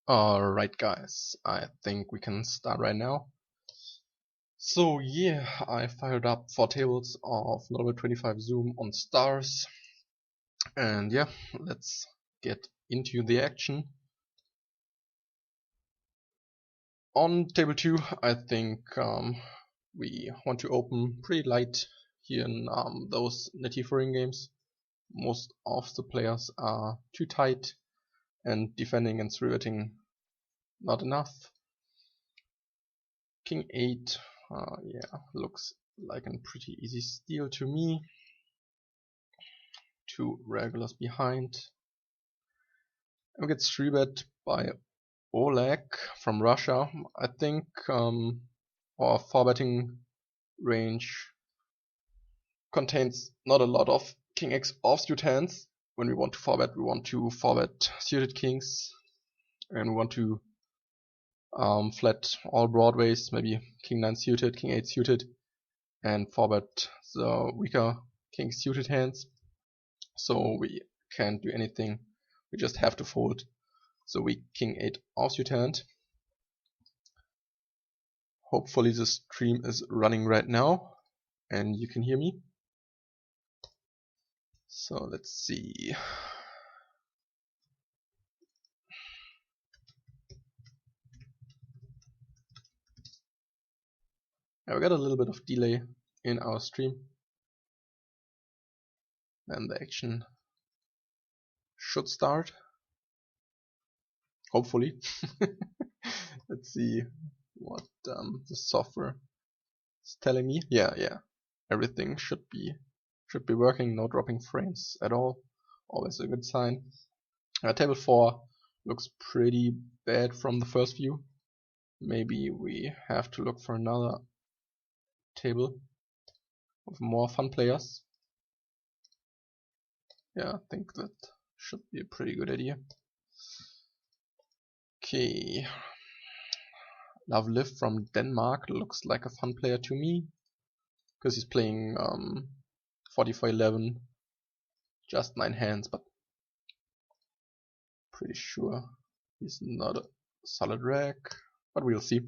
Alright guys, I think we can start right now. So yeah, I fired up 4 tables of NL25 Zoom on stars. And yeah, let's get into the action. On table 2, I think we want to open pretty light here in those native foreign games. Most of the players are too tight and defending and threatening not enough. King 8, yeah, looks like a pretty easy steal to me. 2 regulars behind. And we get 3-bet by Oleg from Russia. I think our 4-betting range contains not a lot of King X offsuit hands. When we want to 4-bet, we want to 4-bet suited kings, and we want to flat all broadways, maybe King 9 suited, King 8 suited, and 4-bet the weaker King suited hands. So we can't do anything, we just have to fold the weak King 8 offsuit hand. Hopefully the stream is running right now and you can hear me. So let's see. Now we got a little bit of delay in our stream, and the action should start. Hopefully. Let's see what the software is telling me. Yeah, everything should be working. No dropping frames at all. Always a good sign. Table 4 looks pretty bad from the first view. Maybe we have to look for another table with more fun players. Yeah, I think that should be a pretty good idea. Okay, Love Live from Denmark looks like a fun player to me, because he's playing 40 for 11, just 9 hands, but pretty sure he's not a solid rack, but we'll see.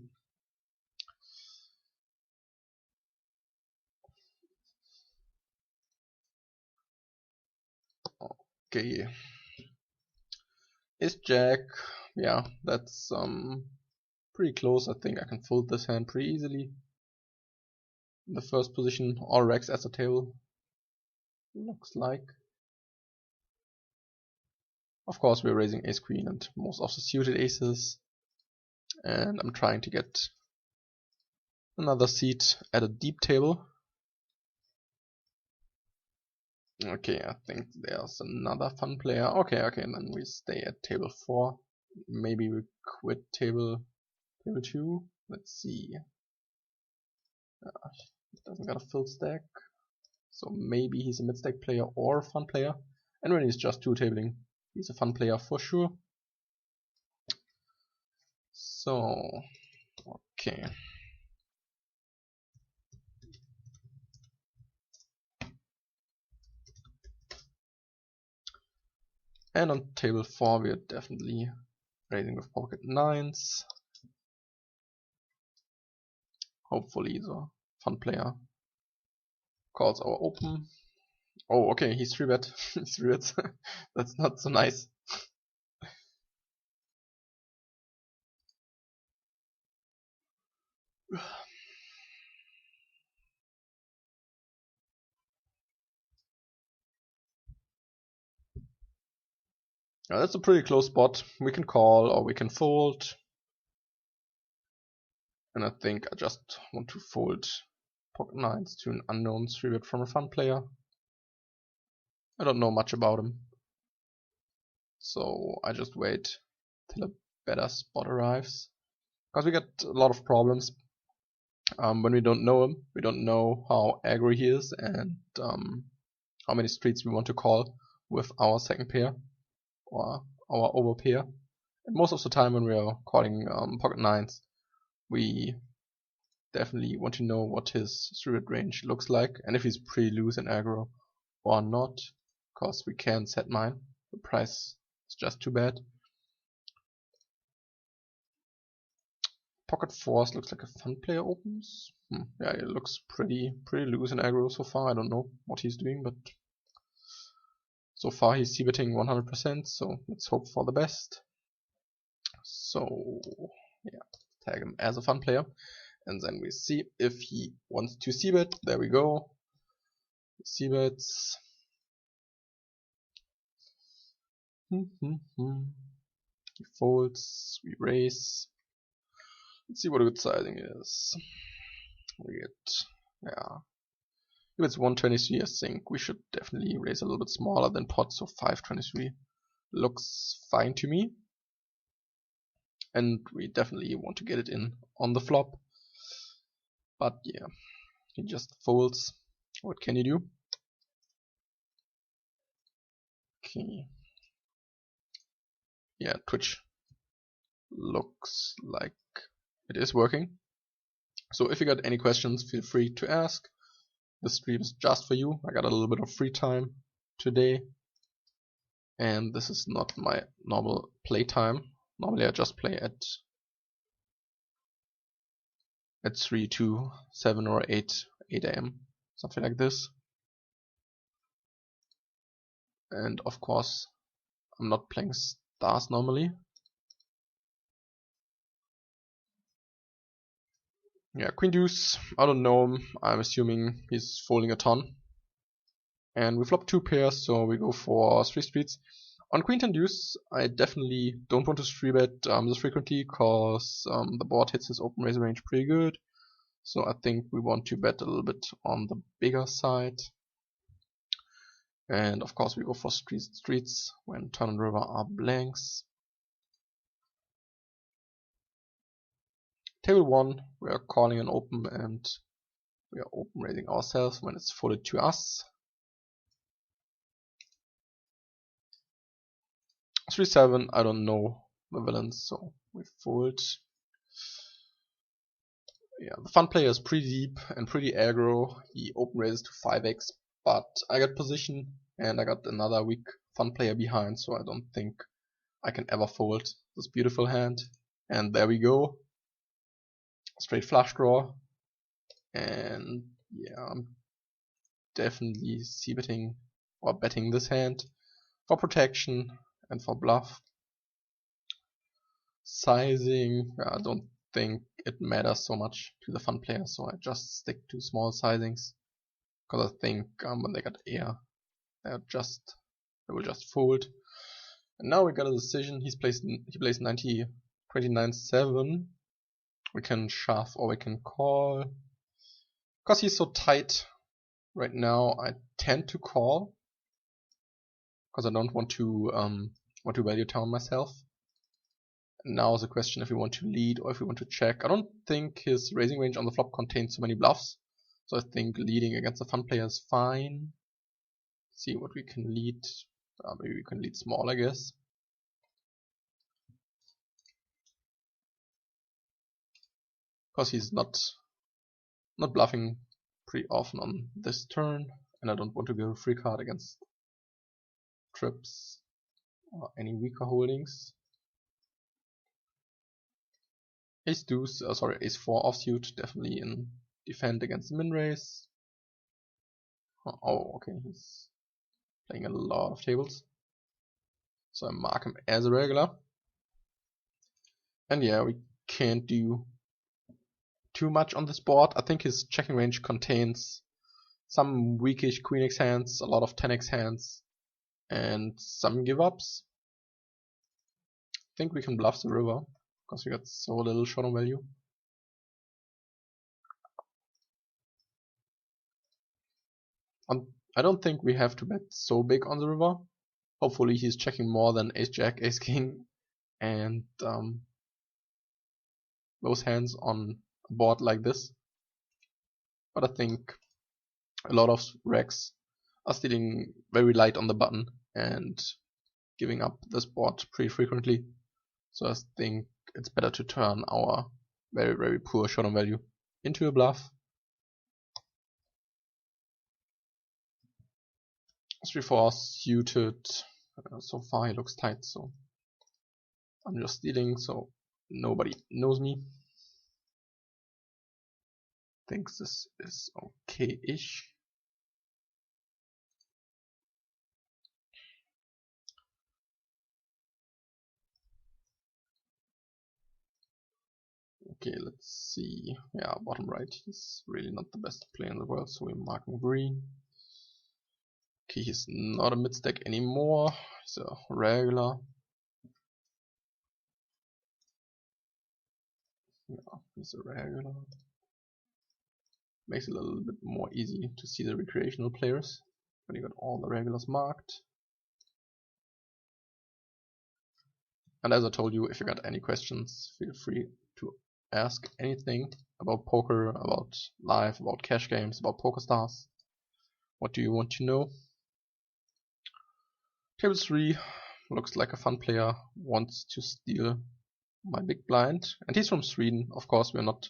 Okay, Ace Jack, yeah, that's pretty close. I think I can fold this hand pretty easily. In the first position, all racks at the table, looks like. Of course, we're raising Ace Queen and most of the suited aces, and I'm trying to get another seat at a deep table. Okay, I think there's another fun player. Okay, then we stay at table 4. Maybe we quit table 2. Let's see. He doesn't got a full stack, so maybe he's a mid-stack player or a fun player. And when he's just 2-tabling, he's a fun player for sure. So, okay. And on table 4 we are definitely raising with pocket 9s. Hopefully the fun player calls our open. Oh, okay, he's 3-bet. He's 3-bet. That's not so nice. Now that's a pretty close spot. We can call or we can fold. And I think I just want to fold pocket 9s to an unknown 3-bet from a fun player. I don't know much about him, so I just wait till a better spot arrives. Because we get a lot of problems when we don't know him. We don't know how aggro he is and how many streets we want to call with our second pair or our over pair. And most of the time when we are calling pocket 9s, we definitely want to know what his 3-bet range looks like and if he's pretty loose and aggro or not, because we can't set mine. The price is just too bad. Pocket Force looks like a fun player opens. Yeah, it looks pretty loose in aggro so far. I don't know what he's doing, but so far he's c-betting 100%, so let's hope for the best. So yeah, tag him as a fun player, and then we see if he wants to c-bet. There we go. C-bets. He folds. We raise. Let's see what a good sizing is. We get, yeah. If it's 123, I think we should definitely raise a little bit smaller than pot, so 523 looks fine to me. And we definitely want to get it in on the flop. But yeah, he just folds. What can you do? Okay. Yeah, Twitch looks like it is working. So if you got any questions, feel free to ask. The stream is just for you. I got a little bit of free time today, and this is not my normal play time. Normally I just play at 3 to 7 or 8 a.m. something like this. And of course I'm not playing stars normally. Yeah, Queen Deuce, I don't know, I'm assuming he's folding a ton. And we flop 2 pairs, so we go for 3 streets. On Queen 10 Deuce, I definitely don't want to 3-bet this frequently, because the board hits his open raise range pretty good. So I think we want to bet a little bit on the bigger side. And of course we go for streets when turn and river are blanks. Table 1, we are calling an open and we are open raising ourselves when it's folded to us. 3-7, I don't know the villains, so we fold. Yeah, the fun player is pretty deep and pretty aggro. He open raises to 5x, but I got position and I got another weak fun player behind, so I don't think I can ever fold this beautiful hand. And there we go. Straight flush draw. And yeah, I'm definitely c-betting or betting this hand for protection and for bluff. Sizing, I don't think it matters so much to the fun player, so I just stick to small sizings, because I think when they got air, they will just fold. And now we got a decision. He plays 29-7. We can shove or we can call. Because he's so tight right now, I tend to call, because I don't want to value town myself. Now the question if we want to lead or if we want to check. I don't think his raising range on the flop contains so many bluffs, so I think leading against a fun player is fine. See what we can lead. Maybe we can lead small, I guess. Because he's not bluffing pretty often on this turn, and I don't want to go free card against trips or any weaker holdings. Ace deuce, ace 4 offsuit, definitely in defend against the min raise. Oh, okay, he's playing a lot of tables, so I mark him as a regular. And yeah, we can't do too much on this board. I think his checking range contains some weakish queen x hands, a lot of 10x hands, and some give ups. I think we can bluff the river, because we got so little shot on value. I don't think we have to bet so big on the river. Hopefully he's checking more than ace jack, ace king, and those hands on a board like this. But I think a lot of racks are stealing very light on the button and giving up this board pretty frequently. So I think it's better to turn our very poor shot on value into a bluff. 3-4 suited. So far he looks tight, so I'm just stealing, so nobody knows me. think this is okay-ish. Okay, let's see. Yeah, bottom right, he's really not the best player in the world, so we mark him green. Okay, he's not a mid-stack anymore, he's a regular. Yeah, he's a regular. Makes it a little bit more easy to see the recreational players when you got all the regulars marked. And as I told you, if you got any questions, feel free to ask anything about poker, about live, about cash games, about PokerStars. What do you want to know? Table 3 looks like a fun player, wants to steal my big blind, and he's from Sweden. Of course, we're not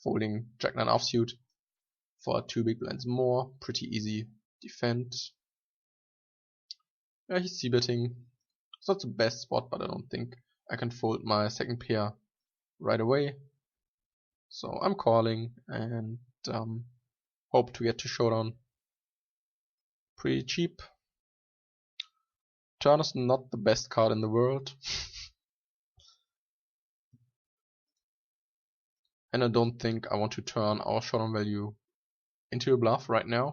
folding Jack 9 offsuit for 2 big blinds more. Pretty easy defend. Yeah, he's c-betting. It's not the best spot, but I don't think I can fold my second pair right away. So I'm calling and hope to get to showdown pretty cheap. Turn is not the best card in the world. And I don't think I want to turn our showdown value into a bluff right now.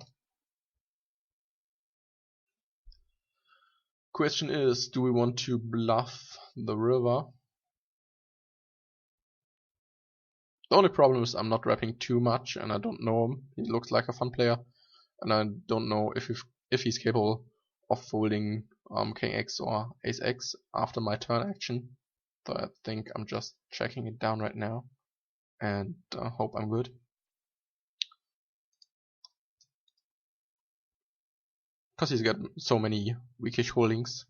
Question is, do we want to bluff the river? The only problem is I'm not rapping too much and I don't know him. He looks like a fun player and I don't know if he's capable of folding King X or Ace X after my turn action. So I think I'm just checking it down right now and hope I'm good. Because he's got so many weakish holdings.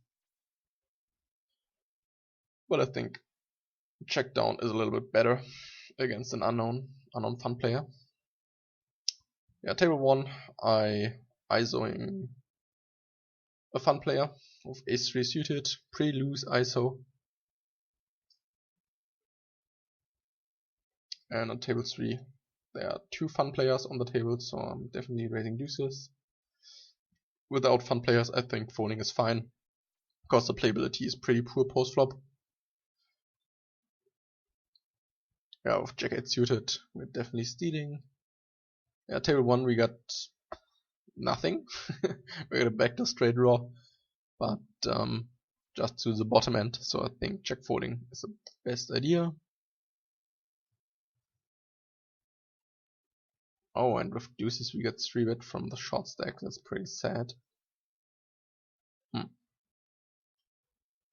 But I think check down is a little bit better against an unknown fun player. Yeah, table 1, I ISOing a fun player with ace 3 suited, pre-loose ISO. And on table 3, there are 2 fun players on the table, so I'm definitely raising deuces. Without fun players, I think folding is fine, because the playability is pretty poor post-flop. Yeah, with Jack 8 suited, we're definitely stealing. Yeah, table 1 we got nothing. We got a backdoor straight draw, but just to the bottom end, so I think check folding is the best idea. Oh, and with deuces we get 3-bet from the short stack, that's pretty sad.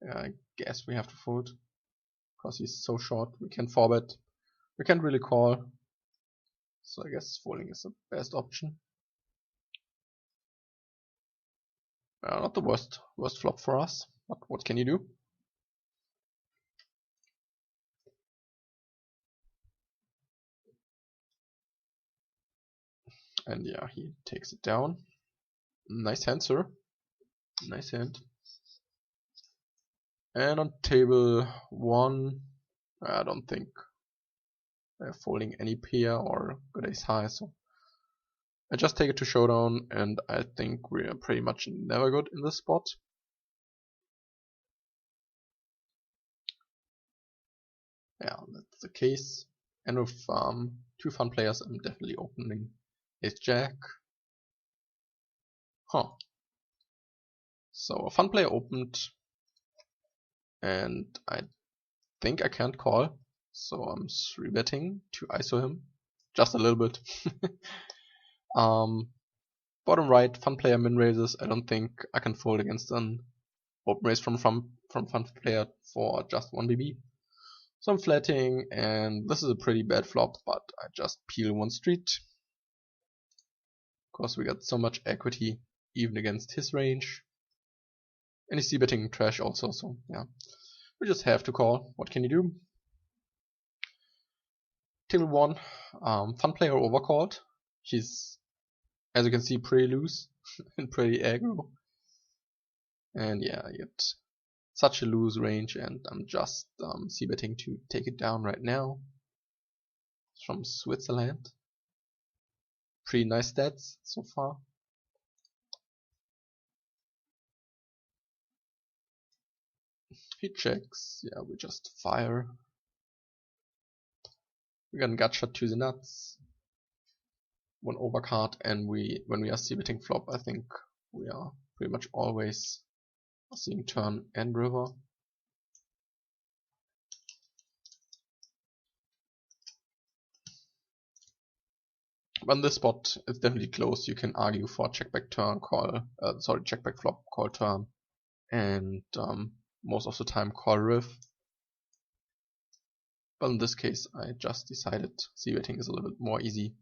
Yeah, I guess we have to fold, because he's so short, we can 4-bet. We can't really call, so I guess folding is the best option. Not the worst flop for us, but what can you do? And yeah, he takes it down. Nice hand, sir. Nice hand. And on table 1, I don't think they're folding any pair or good ace high, so I just take it to showdown, and I think we're pretty much never good in this spot. Yeah, that's the case. And with 2 fun players, I'm definitely opening ace jack. So a fun player opened, and I think I can't call, so I'm 3-betting to ISO him just a little bit. Bottom right, fun player min raises. I don't think I can fold against an open raise from fun player for just 1 BB. So I'm flatting, and this is a pretty bad flop, but I just peel 1 street. Of course, we got so much equity even against his range. And he's c-betting trash also, so yeah. We just have to call. What can you do? Table 1, fun player overcalled. He's, as you can see, pretty loose and pretty aggro. And yeah, I get such a loose range, and I'm just c-betting to take it down right now. It's from Switzerland. pretty nice stats so far. He checks, yeah, we just fire. We got a gut shot to the nuts, one overcard, and when we are c-betting flop, I think we are pretty much always seeing turn and river. But in this spot, it's definitely close. You can argue for check back turn, call, check back flop, call turn, and most of the time call riv. But in this case, I just decided c-betting is a little bit more easy,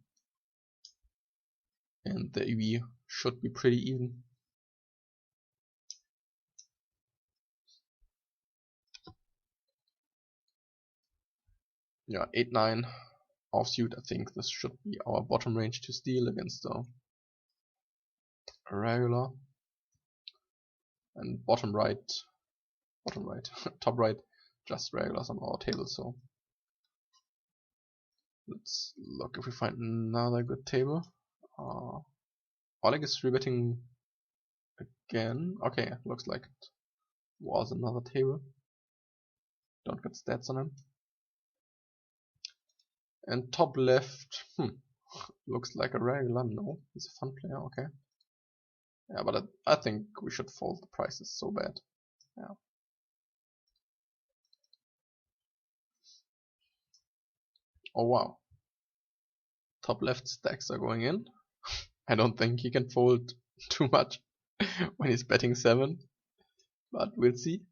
and the EV should be pretty even. Yeah, 8-9 offsuit. I think this should be our bottom range to steal against the regular. And bottom right, top right, just regulars on our table. So let's look if we find another good table. Oleg is rebetting again. Okay, looks like it was another table. Don't get stats on him. And top left, looks like a regular. No, he's a fun player. Okay. Yeah, but I think we should fold. The price is so bad. Yeah. Oh wow. Top left stacks are going in. I don't think he can fold too much when he's betting 7, but we'll see.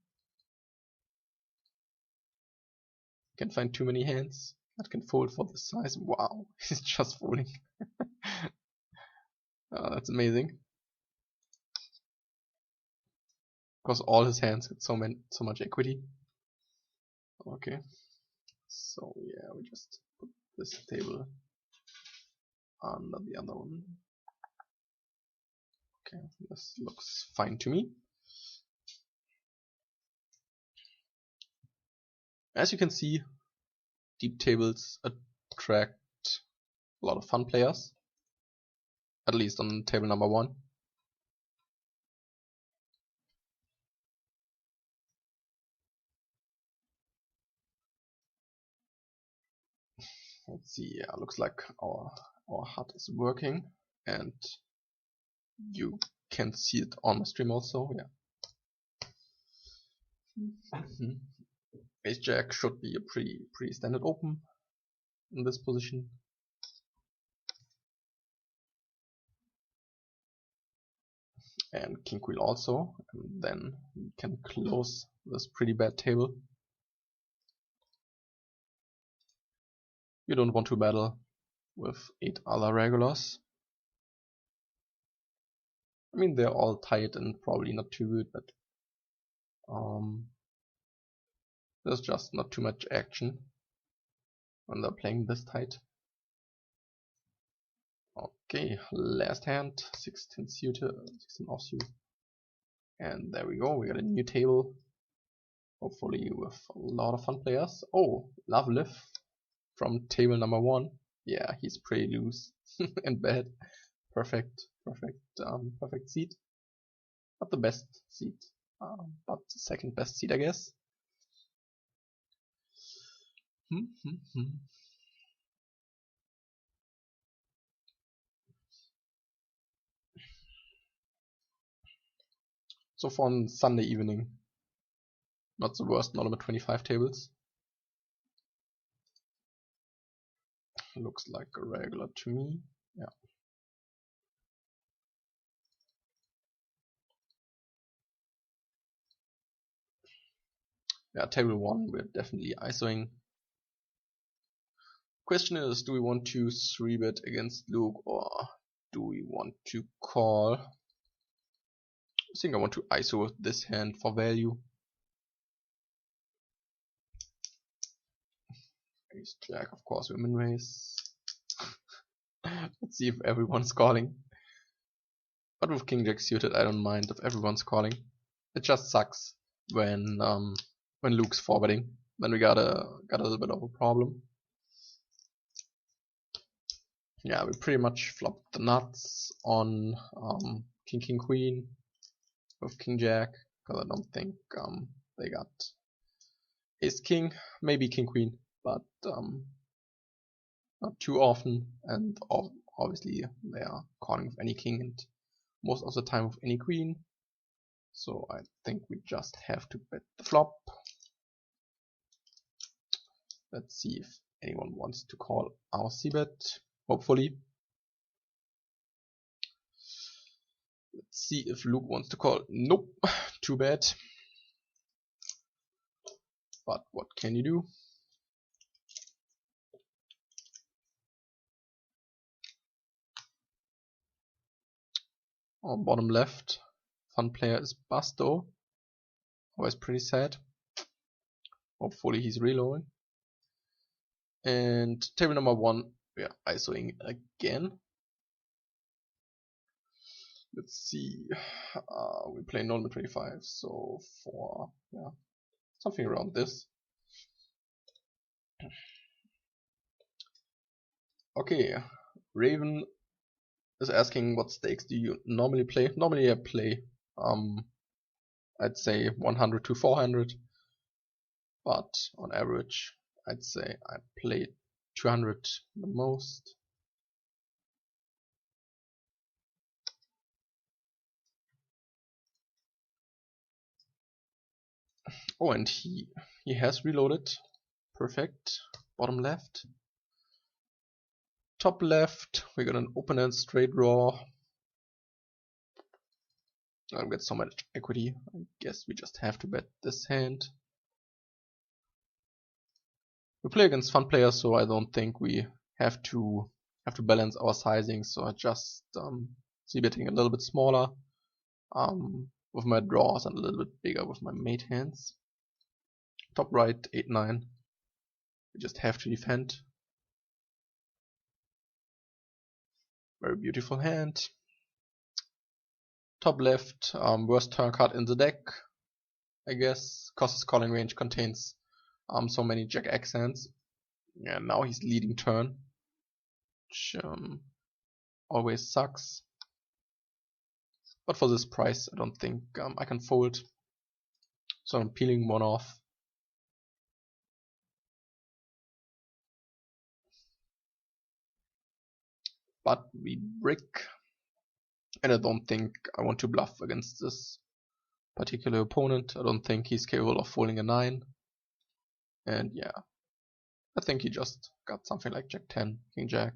Can find too many hands that can fold for this size. Wow, he's just folding. That's amazing. Because all his hands get so much equity. Okay, so yeah, we just put this table under the other one. Okay, this looks fine to me. As you can see, deep tables attract a lot of fun players, at least on table number 1. Let's see, yeah, looks like our HUD is working, and you can see it on the stream also, yeah. Ace Jack should be a pretty standard open in this position. And King Queen also, and then we can close this pretty bad table. You don't want to battle with 8 other regulars. I mean, they're all tight and probably not too good, but there's just not too much action when they're playing this tight. Okay, last hand, 16 suited, 16 offsuit. And there we go, we got a new table. Hopefully with a lot of fun players. Oh, Lovelive from table number 1. Yeah, he's pretty loose and bad. Perfect seat. Not the best seat, but the second best seat, I guess. So for on Sunday evening, not the worst NL25 tables. Looks like a regular to me. Yeah. Yeah, table 1 we're definitely ISOing. Question is, do we want to 3-bet against Luke or do we want to call? I think I want to ISO with this hand for value. Ace Jack, of course, we min raise. Let's see if everyone's calling. But with King Jack suited, I don't mind if everyone's calling. It just sucks when Luke's forwarding. Then we got a little bit of a problem. Yeah, we pretty much flopped the nuts on King King Queen with King Jack, because I don't think they got Ace King, maybe King Queen, but not too often, and obviously they are calling with any king and most of the time with any queen. So I think we just have to bet the flop. Let's see if anyone wants to call our c-bet, hopefully. Let's see if Luke wants to call. Nope, too bad. But what can you do? On bottom left, fun player is Basto. Always pretty sad. Hopefully he's reloading. And table number 1, we are ISOing again. Let's see. We play NL25, so for something around this. Okay, Raven is asking what stakes do you normally play? Normally I play I'd say 100 to 400, but on average I'd say I play 200 the most. Oh, and he has reloaded. Perfect. Bottom left. Top left, we got an open and straight draw. I'll get so much equity. I guess we just have to bet this hand. We play against fun players, so I don't think we have to balance our sizing. So I just c-betting a little bit smaller with my draws and a little bit bigger with my mate hands. Top right 8-9. We just have to defend. Very beautiful hand. Top left, worst turn card in the deck, I guess, cause his calling range contains so many Jack X hands. Yeah, now he's leading turn, which always sucks. But for this price, I don't think I can fold. So I'm peeling one off. But we brick, and I don't think I want to bluff against this particular opponent. I don't think he's capable of folding a 9. And yeah, I think he just got something like Jack 10, King Jack,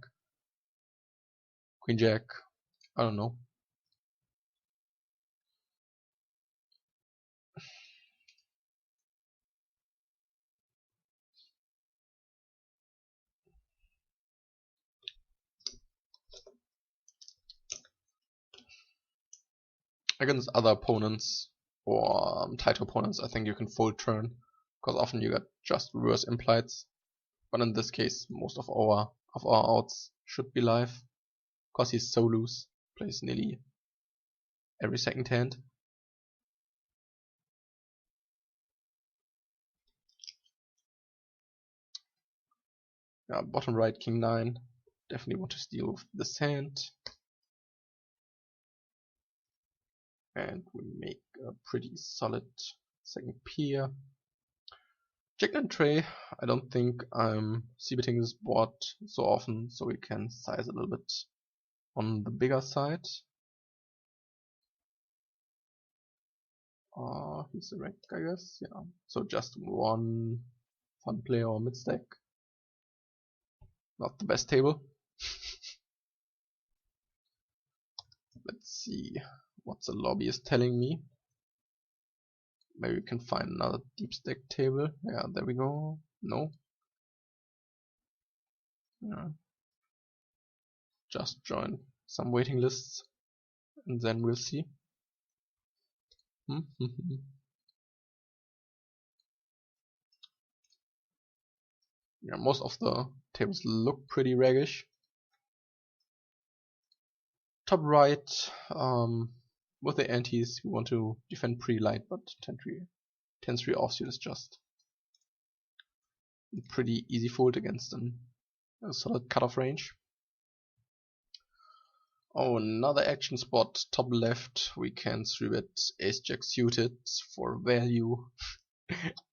Queen Jack, I don't know. Against other opponents or tight opponents, I think you can fold turn, because often you get just reverse implieds. But in this case, most of our outs should be live, because he's so loose, plays nearly every second hand. Yeah, bottom right King 9. Definitely want to steal with this hand. And we make a pretty solid second pair. Jack and tray. I don't think I'm c-betting this board so often, so we can size a little bit on the bigger side. He's a rank, I guess. Yeah. So just one fun player or mid stack. Not the best table. Let's see what the lobby is telling me. Maybe we can find another deep stack table. Yeah, there we go. No. Yeah. Just join some waiting lists and then we'll see. Yeah, most of the tables look pretty raggish. Top right, with the antes, we want to defend pretty light, but 10-3 offsuit is just a pretty easy fold against a solid cutoff range. Oh, another action spot, top left. We can 3-bet ace jack suited for value.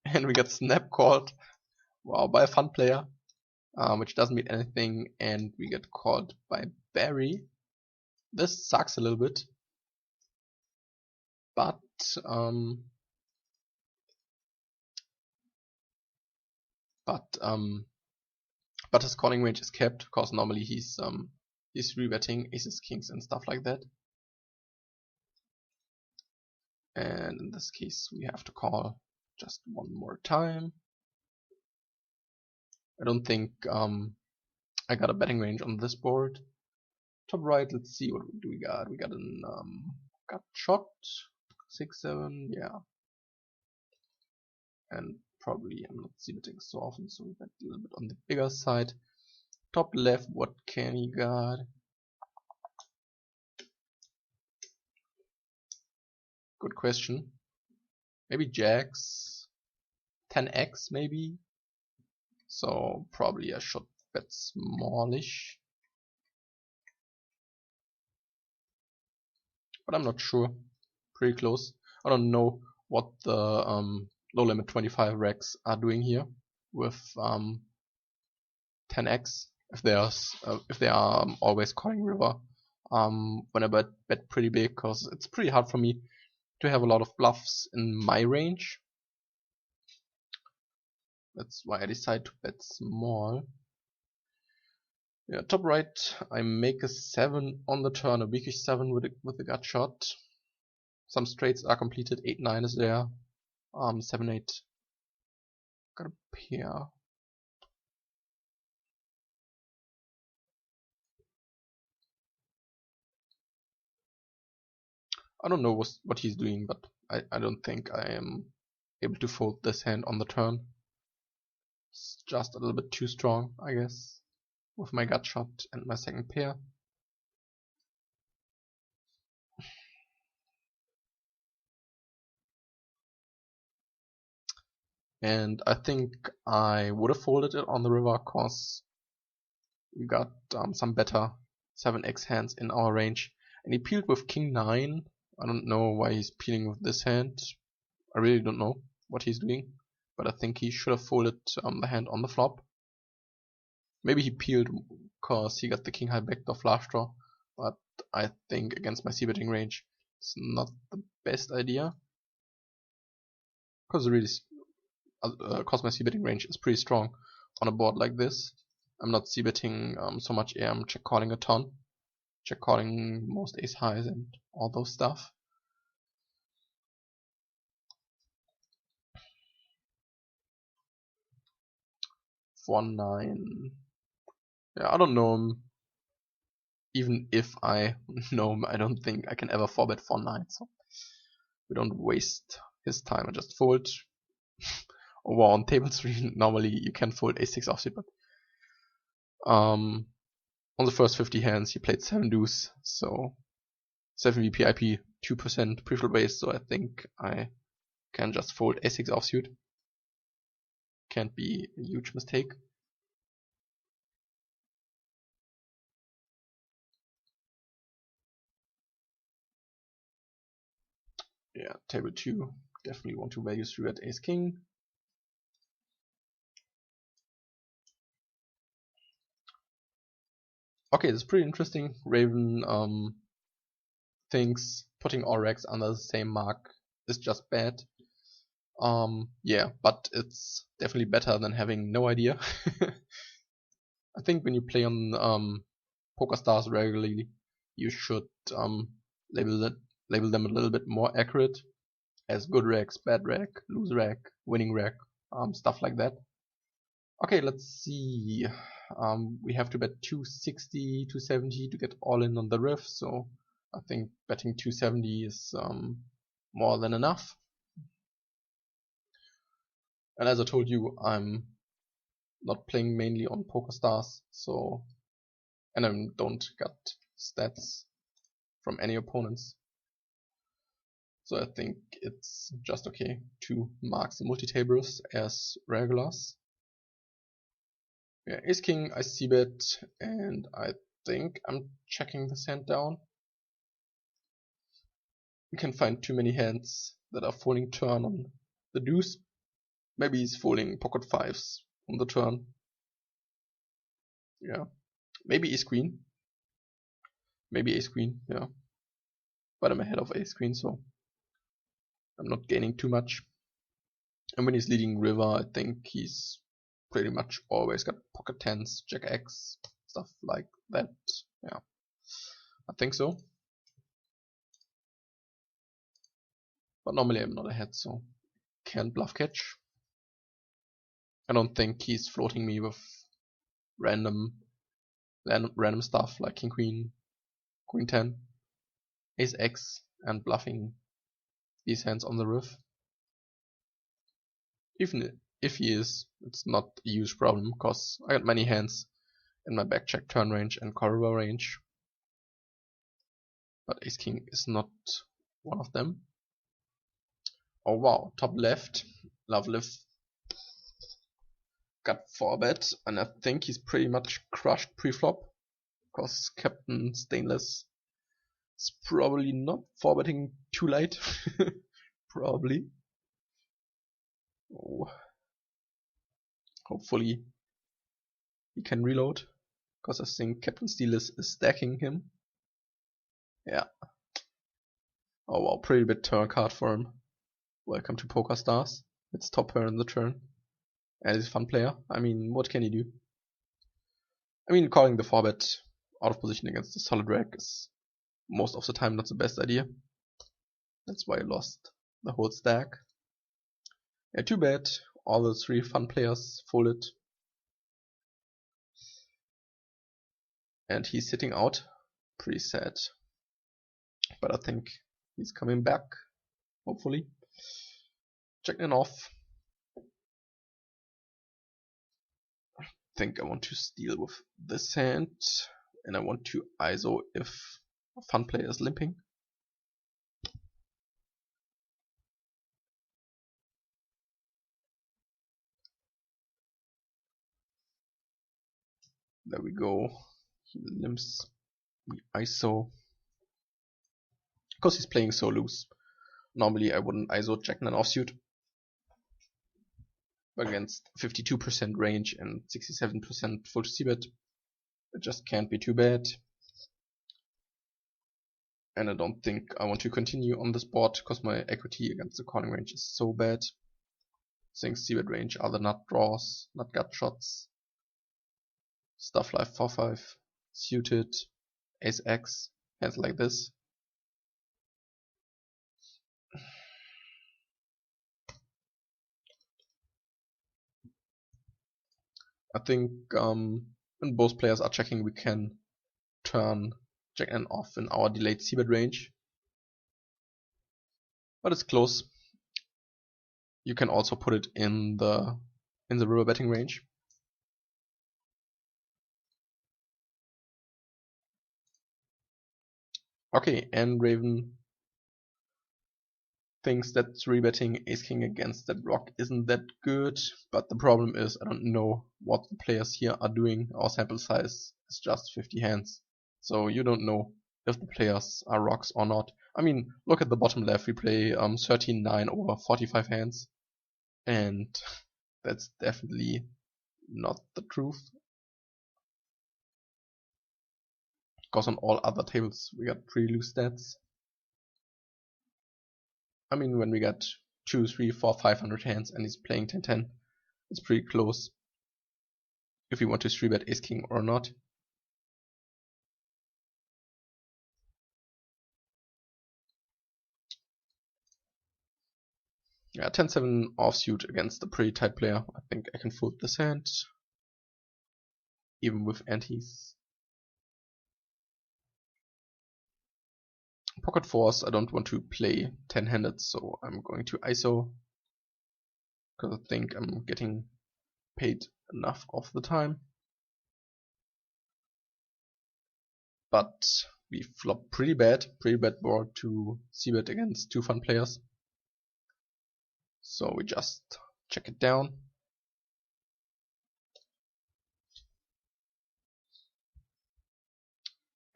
And we got snap called. Wow, by a fun player. Which doesn't mean anything, and we get called by Barry. This sucks a little bit. But his calling range is kept, because normally he's 3-betting aces, kings, and stuff like that. And in this case, we have to call just one more time. I don't think I got a betting range on this board. Top right, let's see what do we got. We got an gut shot, 6-7, yeah. And probably I'm not betting so often, so we bet a little bit on the bigger side. Top left, what can he got? Good question. Maybe jacks, 10x maybe. So probably I should bet smallish. But I'm not sure. Pretty close. I don't know what the low limit 25 racks are doing here with 10x. If they are always calling river when I bet pretty big, because it's pretty hard for me to have a lot of bluffs in my range. That's why I decide to bet small. Yeah, top right, I make a 7 on the turn, a weakish 7 with a gut shot. Some straights are completed, 8-9 is there, 7-8. Got a pair. I don't know what he's doing, but I don't think I am able to fold this hand on the turn. It's just a little bit too strong, I guess, with my gut shot and my second pair. And I think I would have folded it on the river, cause we got some better 7x hands in our range. And he peeled with king 9. I don't know why he's peeling with this hand. I really don't know what he's doing, but I think he should have folded the hand on the flop. Maybe he peeled because he got the king high backdoor flush draw, but I think against my c-betting range it's not the best idea, because really my c-betting range is pretty strong on a board like this. I'm not c-betting so much, I'm check calling a ton, check calling most ace highs and all those stuff. For 9, yeah, I don't know him. Even if I know him, I don't think I can ever 4-bet 4-9, so we don't waste his time. I just fold. Over on table 3, normally you can fold a6 offsuit, but on the first 50 hands he played 7 deuce, so 7 VPIP, 2% pre-flop base, so I think I can just fold a6 offsuit. Can't be a huge mistake. Yeah, table 2, definitely want to value 3 at ace king. Okay, this is pretty interesting. Raven thinks putting all racks under the same mark is just bad. Yeah, but it's definitely better than having no idea. I think when you play on PokerStars regularly, you should label them a little bit more accurate, as good racks, bad rack, loose rack, winning rack, stuff like that. Okay, let's see. We have to bet 260, 270 to get all in on the riff, so I think betting 270 is more than enough. And as I told you, I'm not playing mainly on PokerStars, so, and I don't get stats from any opponents. So I think it's just okay to mark the multi-tables as regulars. Yeah, ace king I c-bet, and I think I'm checking this hand down. You can find too many hands that are folding turn on the deuce. Maybe he's folding pocket fives on the turn. Yeah. Maybe ace queen. Maybe ace queen, yeah. But I'm ahead of ace queen, so I'm not gaining too much. And when he's leading river, I think he's pretty much always got pocket tens, jack X, stuff like that. Yeah, I think so. But normally I'm not ahead, so can't bluff catch. I don't think he's floating me with random stuff like king queen, queen 10, ace X, and bluffing these hands on the riff. Even if he is, it's not a huge problem, because I got many hands in my back check turn range and call river range. But ace king is not one of them. Oh wow, top left, love lift, got 4-bet, and I think he's pretty much crushed pre-flop, because Captain Stainless is probably not 4-betting too late, probably. Oh. Hopefully he can reload, because I think Captain Stainless is stacking him. Yeah. Oh wow, pretty big turn card for him. Welcome to PokerStars. It's top pair in the turn. And he's a fun player. I mean, what can he do? I mean, calling the 4-bet out of position against the solid rack is most of the time not the best idea. That's why I lost the whole stack. Yeah, too bad. All the 3 fun players folded. And he's sitting out. Pretty sad. But I think he's coming back. Hopefully. Checking off. I think I want to steal with this hand. And I want to ISO if a fun player is limping. There we go. He limps. We ISO. Because he's playing so loose. Normally I wouldn't ISO jack 9 offsuit. Against 52% range and 67% full c-bet. It just can't be too bad. And I don't think I want to continue on this board because my equity against the calling range is so bad. I think c-bet range are the nut draws, nut gut shots, stuff like 4-5, suited, ace X, hands like this. I think when both players are checking, we can turn jack N off in our delayed c-bet range. But it's close. You can also put it in the river betting range. Okay, and Raven thinks that 3-betting ace king against that rock isn't that good, but the problem is I don't know what the players here are doing. Our sample size is just 50 hands, so you don't know if the players are rocks or not. I mean, look at the bottom left, we play 13-9 over 45 hands, and that's definitely not the truth. Because on all other tables we got pretty loose stats. I mean, when we got 2, 3, 4, 500 hands and he's playing 10-10, it's pretty close. If you want to 3-bet ace king or not. Yeah, 10-7 offsuit against a pretty tight player. I think I can fold this hand, even with antes. Pocket fours, I don't want to play 10-handed, so I'm going to ISO, because I think I'm getting paid enough of the time. But we flop pretty bad board to c-bet against 2 fun players. So we just check it down.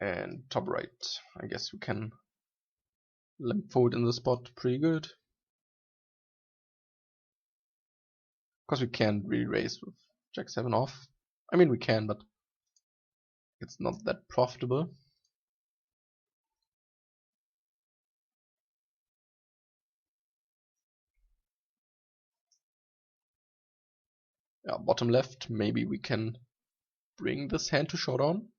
And top right, I guess we can limp forward in the spot pretty good. Because we can't really raise with Jack 7 off. I mean we can, but it's not that profitable. Yeah, bottom left, maybe we can bring this hand to showdown.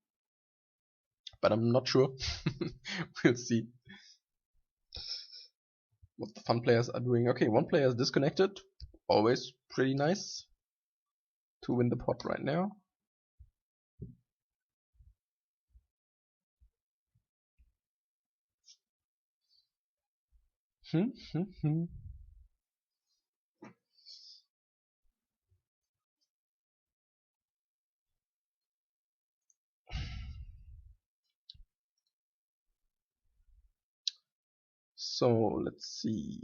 But I'm not sure. We'll see what the fun players are doing. Okay, one player is disconnected. Always pretty nice to win the pot right now. So let's see.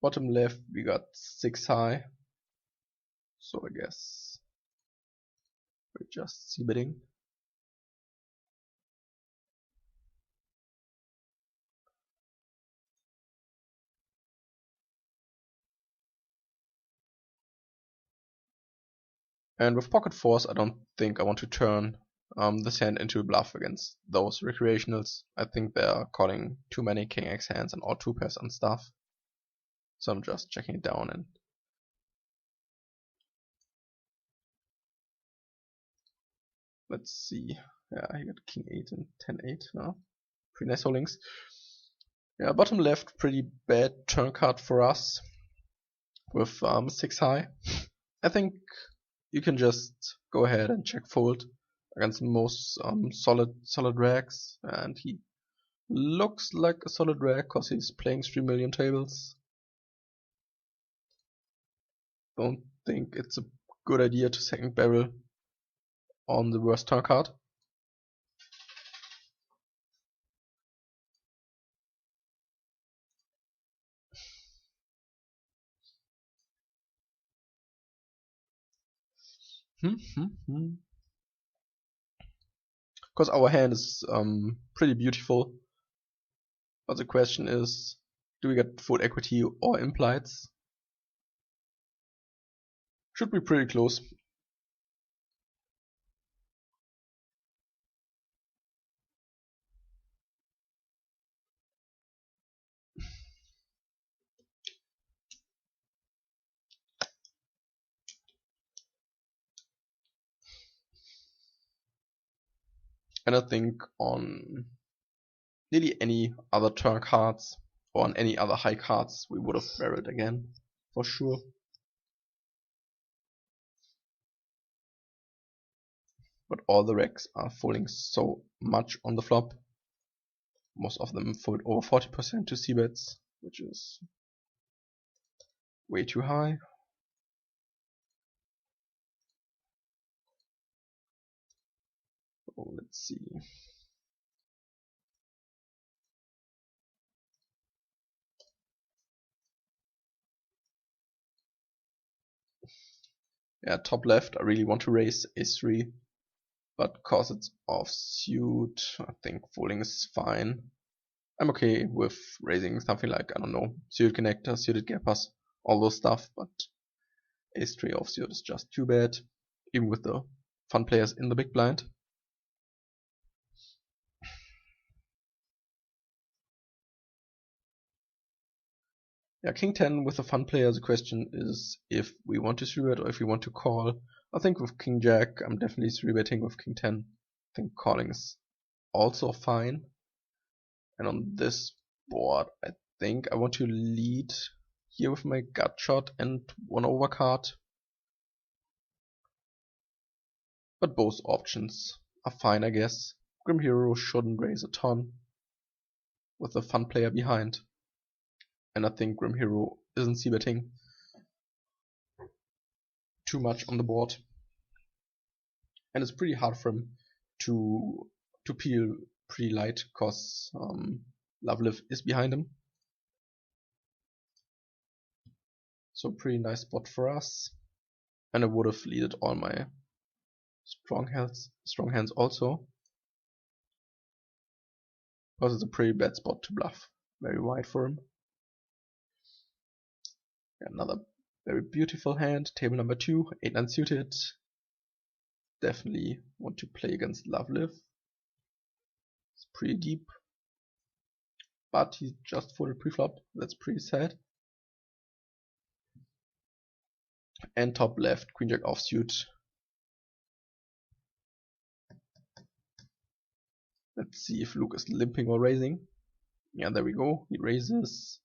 Bottom left we got 6 high. So I guess we're just c-betting. And with pocket fours, I don't think I want to turn this hand into a bluff against those recreationals. I think they are calling too many king x hands and all 2-pairs and stuff. So I'm just checking it down and let's see. Yeah, I got king 8 and 10-8 now. Pretty nice holdings. Yeah, bottom left, pretty bad turn card for us with 6 high. I think you can just go ahead and check fold against most solid rags, and he looks like a solid rag because he's playing 3 million tables. Don't think it's a good idea to second barrel on the worst turn card. Because our hand is pretty beautiful, but the question is, do we get full equity or implieds? Should be pretty close. And I think on nearly any other turn cards or on any other high cards we would have barreled again, for sure. But all the racks are folding so much on the flop. Most of them fold over 40% to c-bets, which is way too high. So let's see. Yeah, top left, I really want to raise ace-3, but cause it's offsuit, I think folding is fine. I'm okay with raising something like, I don't know, suited connector, suited gappers, all those stuff, but ace-3 offsuit is just too bad, even with the fun players in the big blind. Yeah, king 10 with the fun player, the question is if we want to 3-bet or if we want to call. I think with king jack, I'm definitely 3-betting. With king 10, I think calling is also fine. And on this board, I think I want to lead here with my gut shot and 1-over card. But both options are fine, I guess. Grim Hero shouldn't raise a ton with the fun player behind. And I think Grim Hero isn't c-betting too much on the board. And it's pretty hard for him to peel pretty light because Lovelive is behind him. So pretty nice spot for us. And I would have leaded all my strong hands also. Because it's a pretty bad spot to bluff. Very wide for him. Another very beautiful hand. Table number 2, 8-9 suited. Definitely want to play against Love Live. It's pretty deep. But he just folded preflop. That's pretty sad. And top left, Queen Jack offsuit. Let's see if Luke is limping or raising. Yeah, there we go. He raises.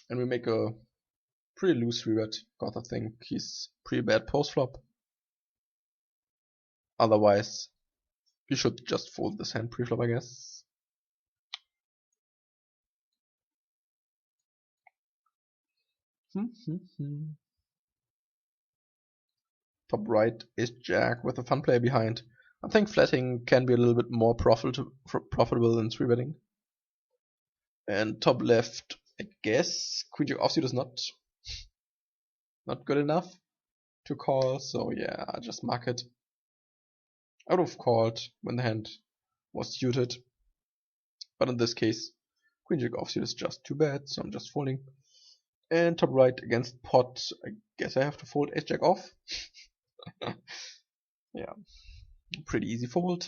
And we make a pretty loose rebet, because I think he's pretty bad post flop. Otherwise, you should just fold this hand pre-flop, I guess. Top right is Jack with a fun player behind. I think flatting can be a little bit more profitable than 3-betting. And top left, I guess Queen Jack offsuit is not good enough to call, so yeah, I just mark it. I would have called when the hand was suited, but in this case, Queen Jack offsuit is just too bad, so I'm just folding. And top right against pot, I guess I have to fold Ace Jack off. Yeah, pretty easy fold.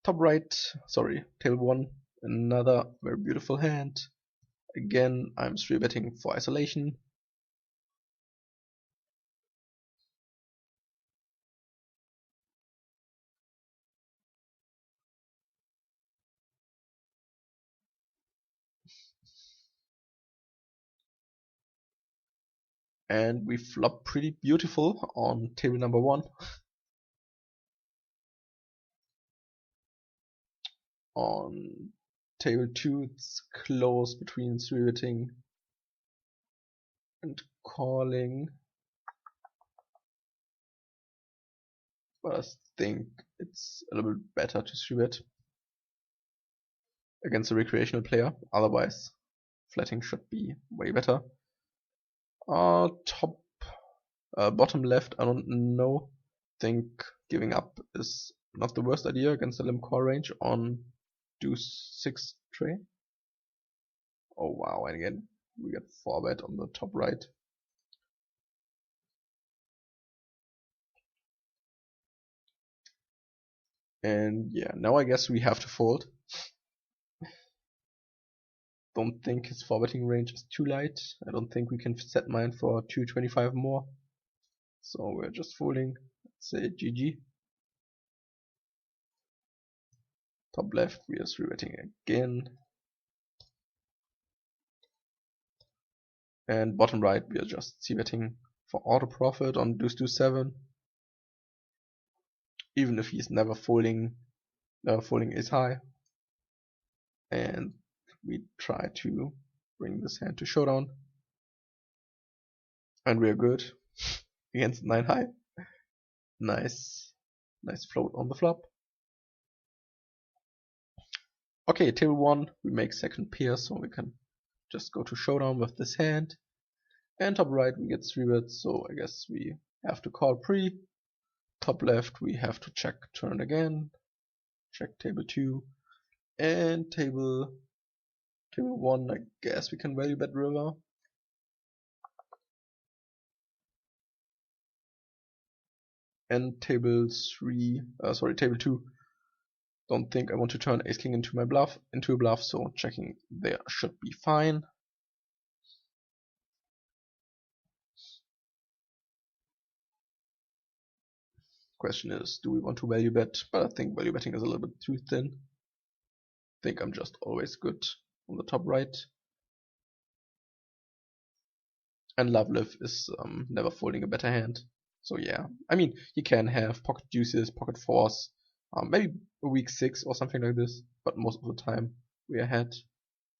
Top right, sorry, table 1, another very beautiful hand. Again, I'm 3-betting for isolation. And we flop pretty beautiful on table number 1. On table 2, it's close between 3-betting and calling. But I think it's a little bit better to 3-bet against a recreational player. Otherwise, flatting should be way better. Bottom left, I don't know. Think giving up is not the worst idea against the limp call range on deuce 6 tray. Oh wow, and again we get 4-bet on the top right. And yeah, now I guess we have to fold. Don't think his 4-betting range is too light. I don't think we can set mine for 225 more. So we're just folding. Let's say GG. Top left, we are 3-betting again. And bottom right, we are just c-betting for auto profit on deuce 2-7. Even if he's never folding ace high. And we try to bring this hand to showdown. And we are good against 9 high. Nice float on the flop. Okay, table 1, we make second pair, so we can just go to showdown with this hand. And top right, we get 3-bets, so I guess we have to call pre. Top left, we have to check turn again. Check table 2. And table 1, I guess we can value bet river. And table 2. Don't think I want to turn ace king into a bluff, so checking there should be fine. Question is, do we want to value bet? But I think value betting is a little bit too thin. I think I'm just always good on the top right. And Love Live is never folding a better hand. So yeah, I mean, you can have pocket deuces, pocket fours, maybe a weak 6 or something like this, but most of the time we're ahead.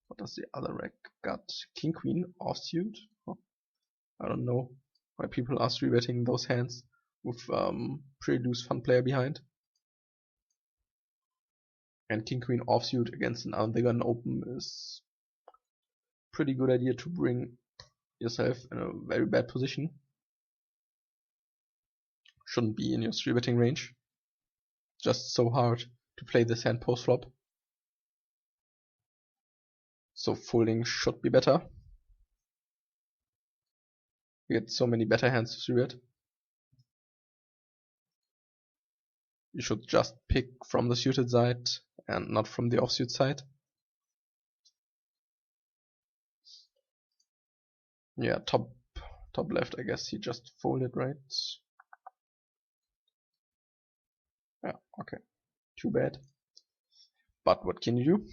What does the other rack got? King Queen offsuit? Oh, I don't know why people are 3-betting those hands. with pretty loose fun player behind. And king queen offsuit against an unbigger open is pretty good idea to bring yourself in a very bad position. Shouldn't be in your 3-betting range. Just so hard to play this hand post flop. So folding should be better. You get so many better hands to 3-bet. You should just pick from the suited side and not from the offsuit side. Yeah, top left, I guess he just folded, right? Yeah, okay. Too bad. But what can you do?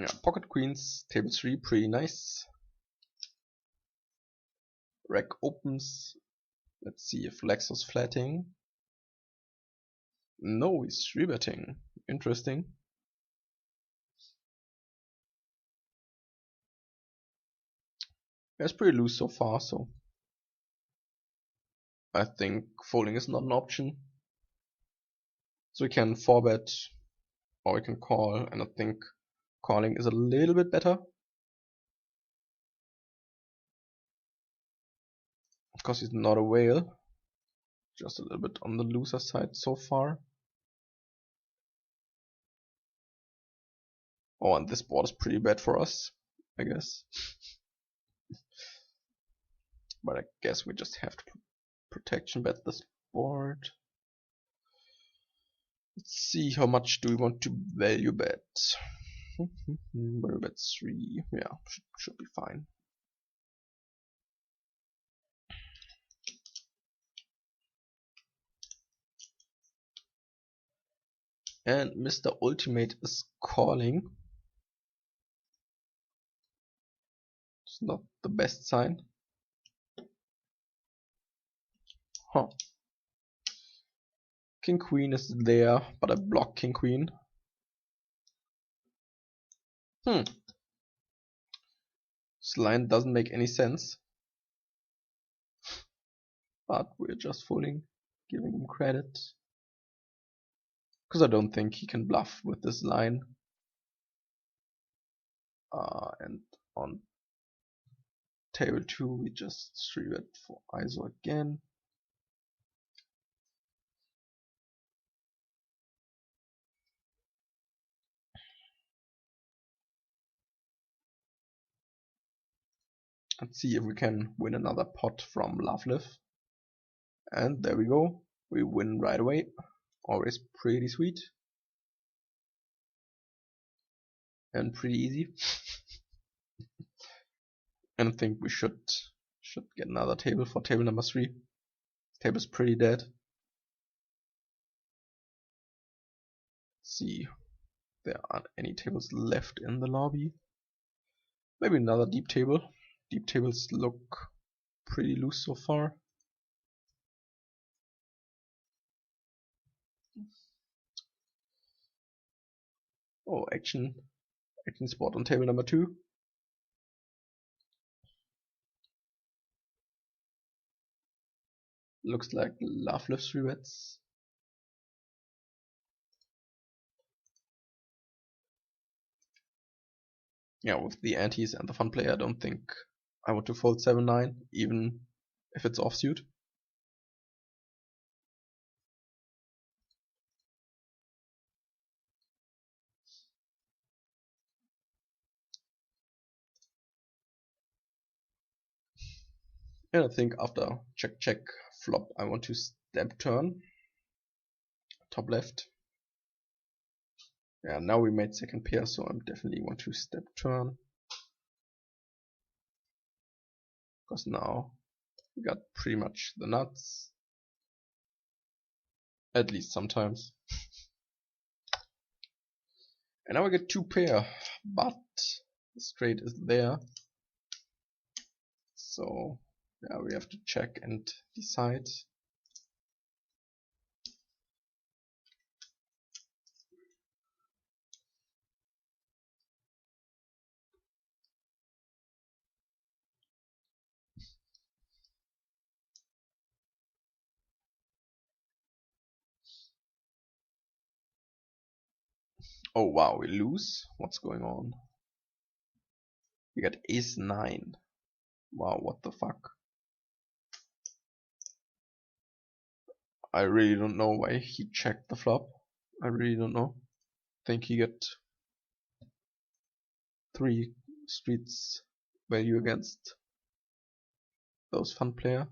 Yeah, pocket queens, table 3, pretty nice. Rack opens. Let's see if Lex was flatting. No, he's 3-betting. Interesting. It's pretty loose so far, so I think folding is not an option. So we can 4-bet or we can call, and I think calling is a little bit better. Of course, he's not a whale. Just a little bit on the loser side so far. Oh, and this board is pretty bad for us, I guess. But I guess we just have to protection bet this board. Let's see, how much do we want to value bet? Value bet 3, yeah, should be fine. And Mr. Ultimate is calling. It's not the best sign. Huh. King Queen is there, but I block King Queen. This line doesn't make any sense. But we're just folding, giving him credit. Because I don't think he can bluff with this line. And on table 2 we just 3-bet for ISO again. Let's see if we can win another pot from Lovelive. And there we go. We win right away. Always pretty sweet. And pretty easy. And I think we should get another table for table number 3. Table's pretty dead. Let's see if there aren't any tables left in the lobby. Maybe another deep table. Deep tables look pretty loose so far. Oh, action spot on table number 2. Looks like Lovelive 3-bets. Yeah, with the antes and the fun player, I don't think I want to fold 7-9, even if it's offsuit. And I think after check check flop, I want to step turn. Top left. Yeah, now we made second pair, so I definitely want to step turn. Because now we got pretty much the nuts. At least sometimes. And now we get 2 pair, but the straight is there. So yeah, we have to check and decide. Oh wow, we lose? What's going on? We got ace-9. Wow, what the fuck? I really don't know why he checked the flop. I really don't know. Think he got 3 streets value against those fun player.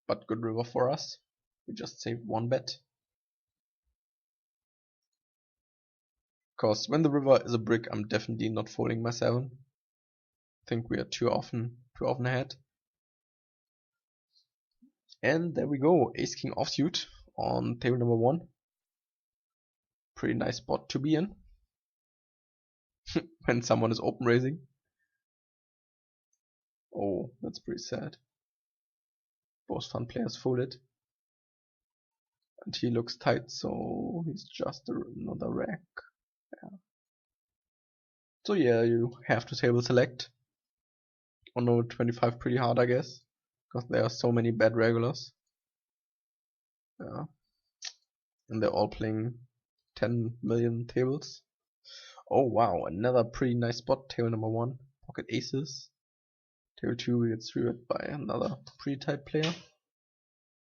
But good river for us. We just saved 1 bet. Cause when the river is a brick, I'm definitely not folding my 7. I think we are too often ahead. And there we go, ace king offsuit on table number 1. Pretty nice spot to be in when someone is open raising. Oh, that's pretty sad. Both fun players folded. And he looks tight, so he's just another rack. Yeah. So yeah, you have to table select. On NL25 pretty hard, I guess. Because there are so many bad regulars. Yeah. And they're all playing 10 million tables. Oh wow, another pretty nice spot, table number 1. Pocket aces. Table 2 we get through by another pretty tight player.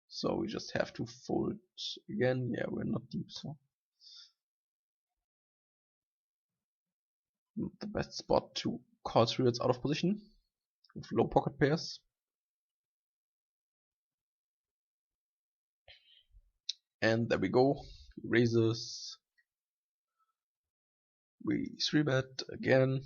So we just have to fold again. Yeah, we're not deep, so not the best spot to call through out of position with low pocket pairs. And there we go. Raises. We 3-bet again.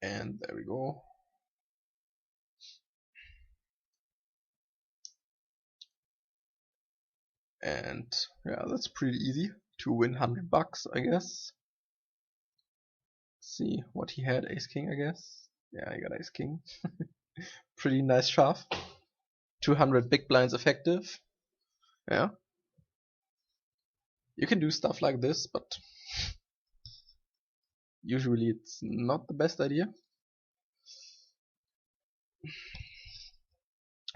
And there we go. And yeah, that's pretty easy to win $100, I guess. Let's see what he had. Ace king, I guess. Yeah, he got ace king. Pretty nice shove. 200 big blinds effective. Yeah. You can do stuff like this, but usually it's not the best idea.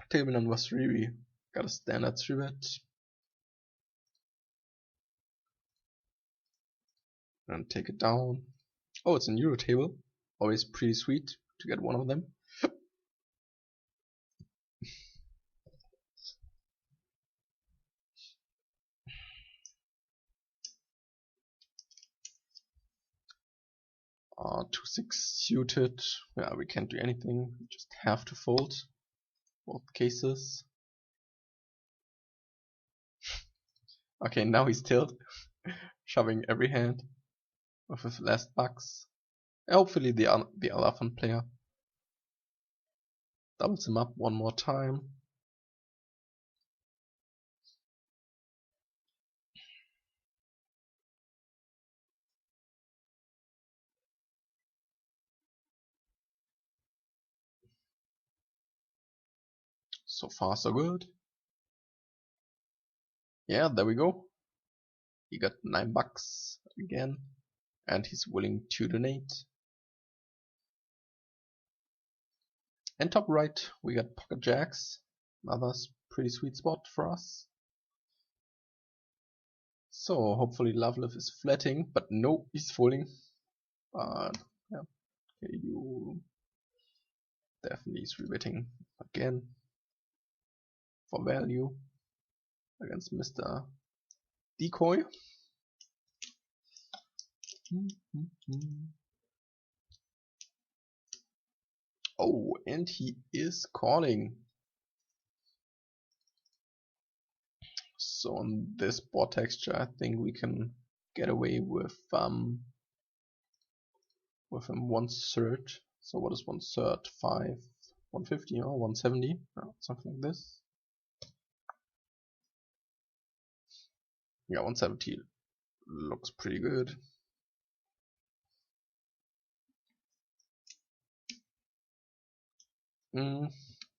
Table number 3, we got a standard 3-bet. And take it down. Oh, it's a Euro table. Always pretty sweet to get one of them. 2-6 suited. Yeah, we can't do anything. We just have to fold. Both cases. Okay, now he's tilted. Shoving every hand with his last bucks. Hopefully the other fun player doubles him up one more time. So far so good. Yeah, there we go. He got $9 again, and he's willing to donate. And top right, we got pocket jacks. Another pretty sweet spot for us. So hopefully Lovelove is flatting, but no, he's folding. Yeah, okay, you definitely is rebetting again for value against Mr. Decoy. Oh, and he is calling. So on this board texture, I think we can get away with him 1/3. So what is 1/3? 5, 150 or 170? Something like this. Yeah, 170 looks pretty good.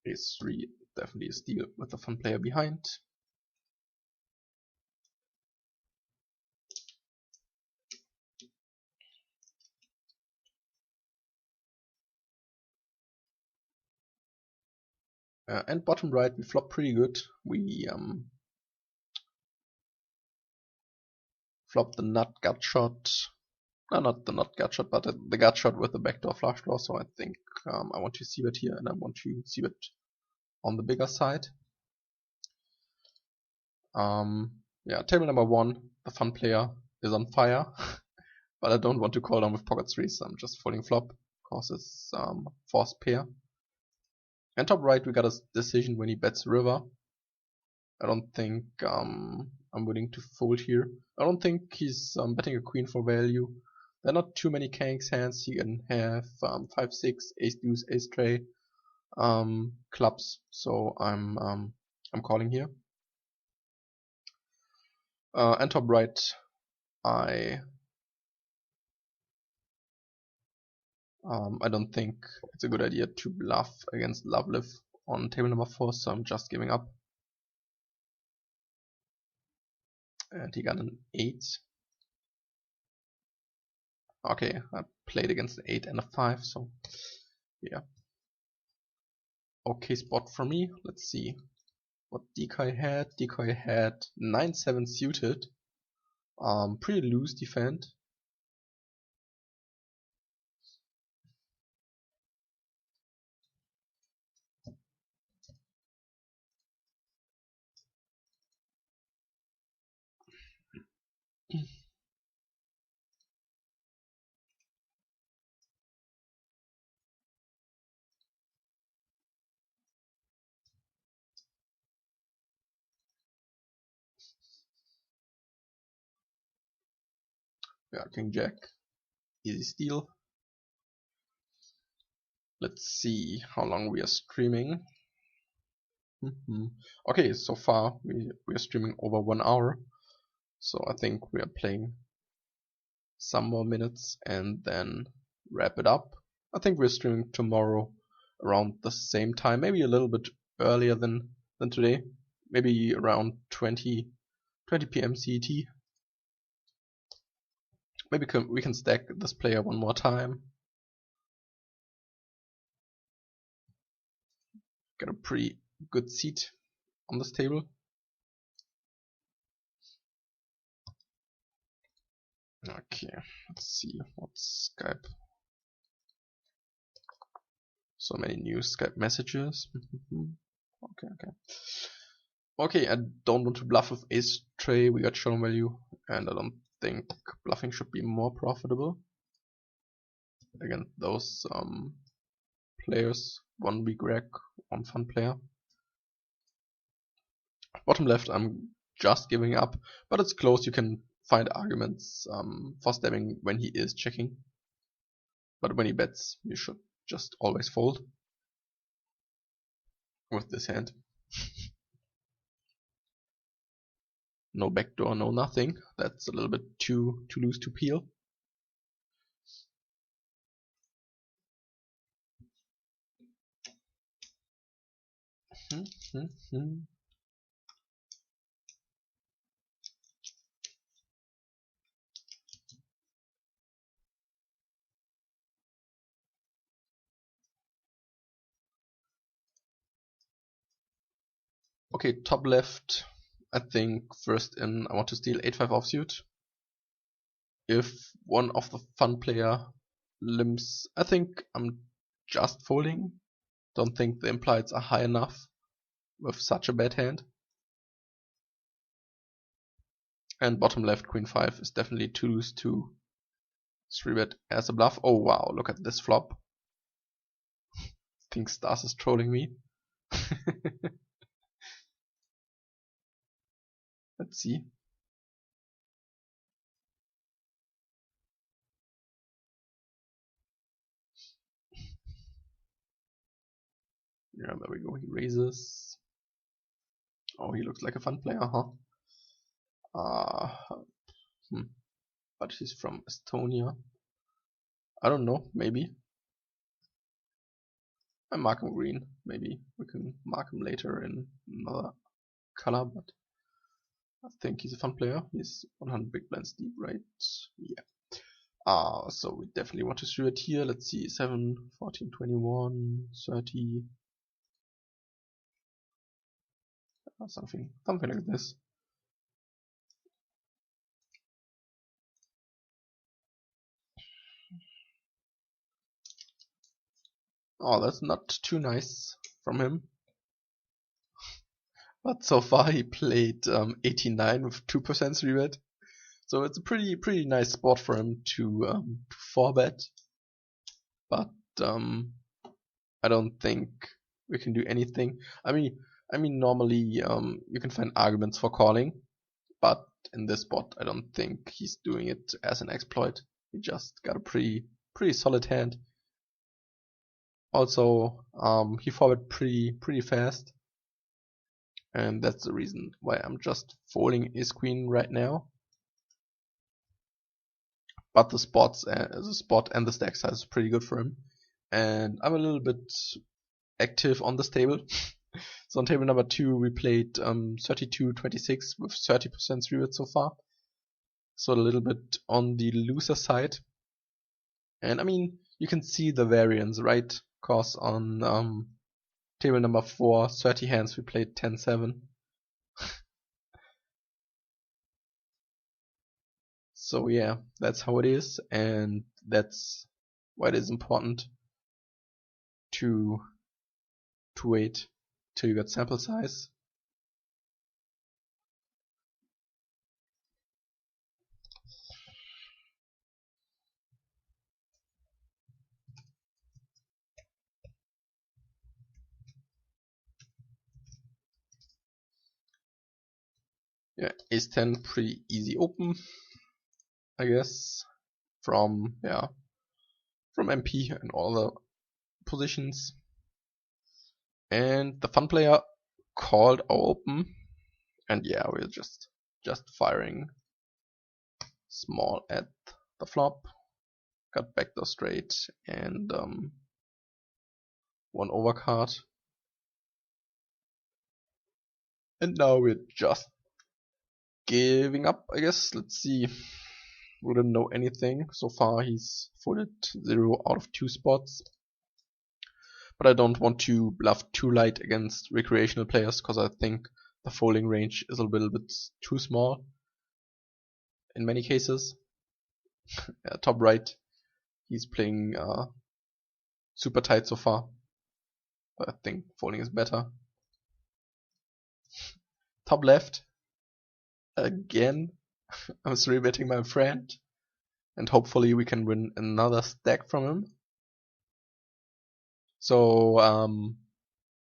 Ace 3, definitely a steal with the fun player behind. And bottom right, we flop pretty good. We flop the nut gut shot. No, not the nut gut shot, but the gut shot with the backdoor flush draw. So I think I want to see it here, and I want to see it on the bigger side. Yeah, table number 1, the fun player is on fire, but I don't want to call down with pocket 3, so I'm just folding flop, because it's forced pair. And top right, we got a decision when he bets river. I don't think I'm willing to fold here. I don't think he's betting a queen for value. There are not too many Kang's hands. He can have 5, 6, ace deuce, ace tray, clubs. So I'm calling here. And top right, I don't think it's a good idea to bluff against Lovelif on table number 4, so I'm just giving up. And he got an 8. Okay, I played against an 8 and a 5, so yeah. Okay spot for me. Let's see what Decoy had. Decoy had 9-7 suited. Pretty loose defend. Yeah, King Jack, easy steal. Let's see how long we are streaming. Okay, so far we are streaming over 1 hour, so I think we are playing some more minutes and then wrap it up. I think we're streaming tomorrow around the same time, maybe a little bit earlier than today, maybe around 20 p.m. CET. Maybe we can stack this player one more time. Got a pretty good seat on this table. Okay, let's see what's Skype. So many new Skype messages. Okay, I don't want to bluff with ace tray. We got shown value, and I don't think bluffing should be more profitable against those players. 1 weak rack, 1 fun player. Bottom left, I'm just giving up, but it's close. You can find arguments for stabbing when he is checking, but when he bets, you should just always fold with this hand. No backdoor, no nothing. That's a little bit too loose to peel. Okay, top left, I think first in I want to steal 8-5 offsuit. If one of the fun player limps, I think I'm just folding. Don't think the implieds are high enough with such a bad hand. And bottom left, queen 5 is definitely too loose to 3-bet as a bluff. Oh wow, look at this flop. think Stars is trolling me. Let's see. Yeah, there we go. He raises. Oh, he looks like a fun player, huh? But he's from Estonia. I don't know, maybe. I mark him green. Maybe we can mark him later in another color, but I think he's a fun player. He's 100 big blinds deep, right? Yeah. So we definitely want to shoot it here. Let's see, 7, 14, 21, 30. Something like this. Oh, that's not too nice from him. But so far he played 89 with 2% 3-bet. So it's a pretty nice spot for him to 4-bet. But I don't think we can do anything. I mean normally you can find arguments for calling, but in this spot I don't think he's doing it as an exploit. He just got a pretty solid hand. Also, he forward pretty fast, and that's the reason why I'm just folding his queen right now. But the spot and the stack size is pretty good for him, and I'm a little bit active on this table. So on table number 2 we played 32-26 with 30% 3-bet so far. So a little bit on the loser side. And I mean, you can see the variance, right? Cause on table number 4, 30 hands, we played 10-7. So yeah, that's how it is, and that's why it is important to wait till you get sample size. Yeah, ace 10 pretty easy open, I guess, from MP and all the positions. And the fun player called our open, and yeah, we're just firing small at the flop. Got backdoor straight and one overcard. And now we're just giving up, I guess. Let's see. We don't know anything. So far he's folded 0 out of 2 spots. But I don't want to bluff too light against recreational players, because I think the folding range is a little bit too small in many cases. Top right, he's playing super tight so far, but I think folding is better. Top left, again, I'm 3-betting my friend, and hopefully we can win another stack from him. So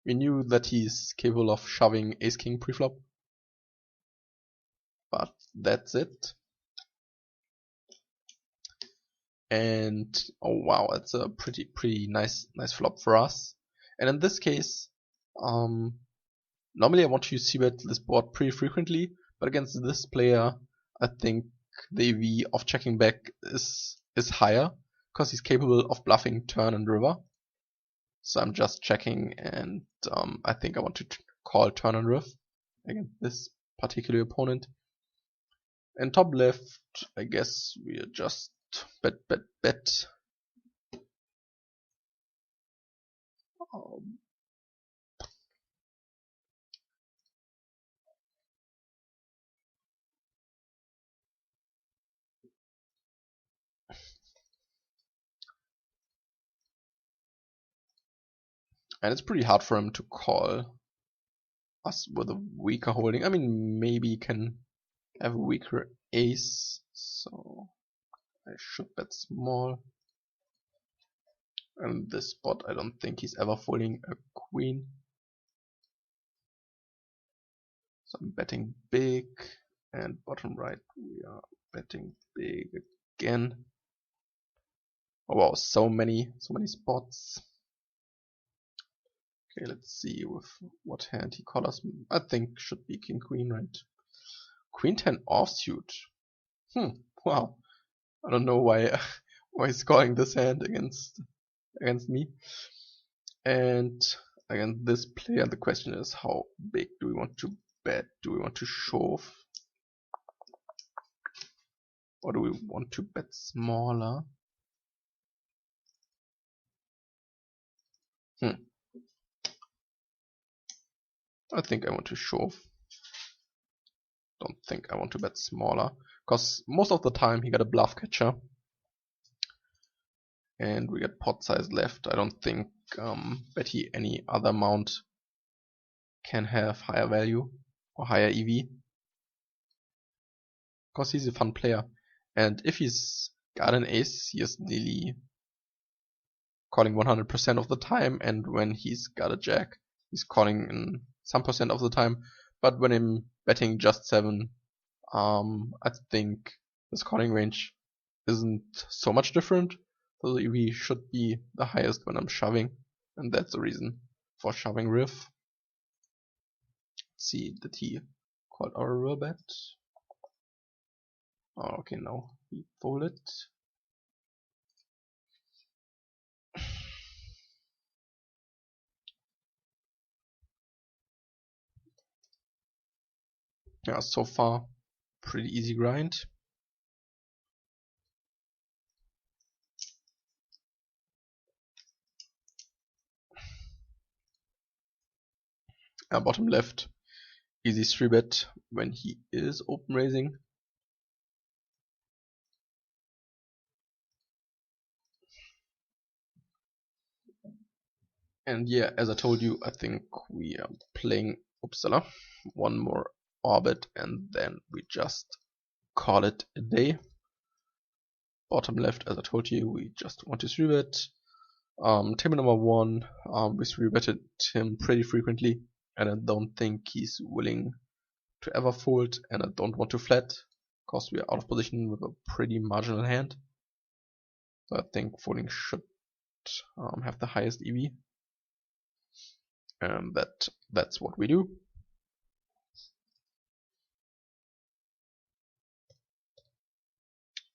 we knew that he's capable of shoving ace king preflop, but that's it. And oh wow, it's a pretty nice flop for us. And in this case, normally I want to c-bet this board pretty frequently, but against this player, I think the EV of checking back is higher, because he's capable of bluffing turn and river. So I'm just checking, and I think I want to call turn and river against this particular opponent. And top left, I guess we are just bet. And it's pretty hard for him to call us with a weaker holding. I mean, maybe he can have a weaker ace, so I should bet small. And this spot, I don't think he's ever folding a queen. So I'm betting big, and bottom right we are betting big again. Oh wow, so many spots. Okay, let's see with what hand he colors. I think should be king queen, right? Queen 10 offsuit. Wow. I don't know why why he's calling this hand against me. And again, this player, the question is how big do we want to bet? Do we want to shove? Or do we want to bet smaller? I think I want to shove. Don't think I want to bet smaller. Because most of the time he got a bluff catcher. And we get pot size left. I don't think Betty any other amount can have higher value or higher EV. Because he's a fun player. And if he's got an ace, he is nearly calling 100% of the time, and when he's got a jack, he's calling in some percent of the time. But when I'm betting just 7, I think this calling range isn't so much different. So the EV should be the highest when I'm shoving, and that's the reason for shoving riff. Let's see, did he call our river bet? Oh, okay, no, he folded. Yeah, so far pretty easy grind. Bottom left, easy 3-bet when he is open raising. And yeah, as I told you, I think we are playing Uppsala. One more orbit and then we just call it a day. Bottom left, as I told you, we just want to 3-bet. Table number 1, we 3-betted him pretty frequently, and I don't think he's willing to ever fold, and I don't want to flat, because we are out of position with a pretty marginal hand. So I think folding should have the highest EV, and that's what we do.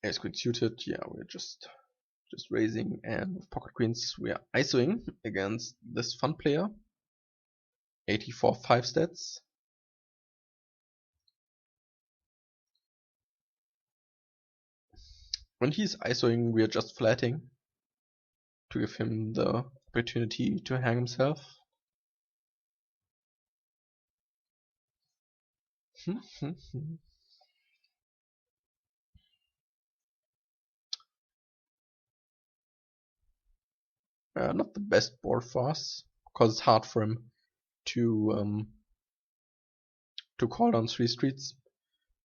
Ace queen suited, yeah, we're just raising, and with pocket queens we are ISOing against this fun player. 84 5 stats. When he's ISOing, we are just flatting to give him the opportunity to hang himself. Not the best board for us, because it's hard for him to call down 3 streets.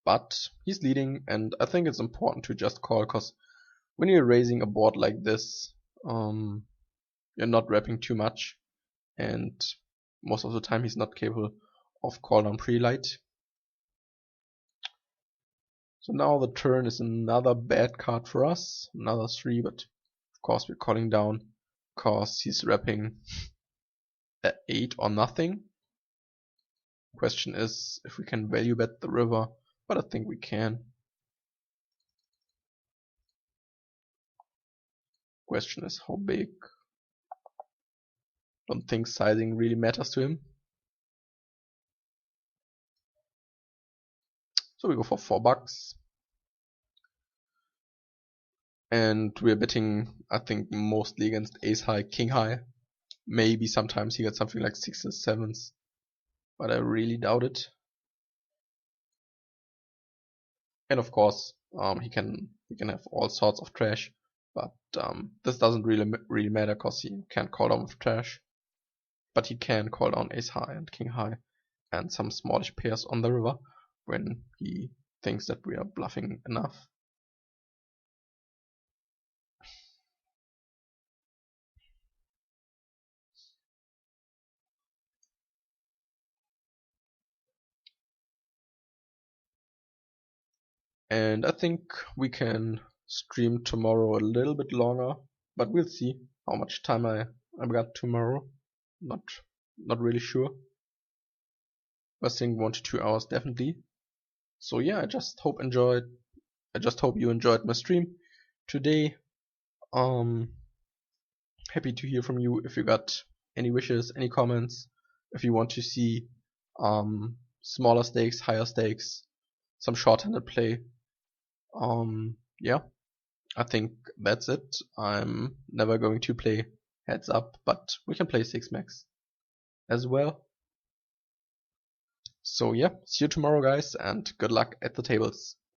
But he's leading, and I think it's important to just call, because when you're raising a board like this, you're not wrapping too much, and most of the time he's not capable of call down pre-light. So now the turn is another bad card for us, another 3, but of course we're calling down because he's wrapping at 8 or nothing. Question is if we can value bet the river, but I think we can. Question is how big. Don't think sizing really matters to him. So we go for $4. And we're betting, I think, mostly against ace high, king high. Maybe sometimes he gets something like 6s, 7s, but I really doubt it. And of course, he can have all sorts of trash, but this doesn't really matter because he can't call down with trash. But he can call down ace high and king high and some smallish pairs on the river when he thinks that we are bluffing enough. And I think we can stream tomorrow a little bit longer, but we'll see how much time I've got tomorrow. Not really sure. I think 1 to 2 hours definitely. So yeah, I just hope you enjoyed my stream today. Happy to hear from you if you got any wishes, any comments, if you want to see smaller stakes, higher stakes, some short-handed play. Yeah, I think that's it. I'm never going to play heads up, but we can play 6 max as well. So yeah, see you tomorrow guys, and good luck at the tables.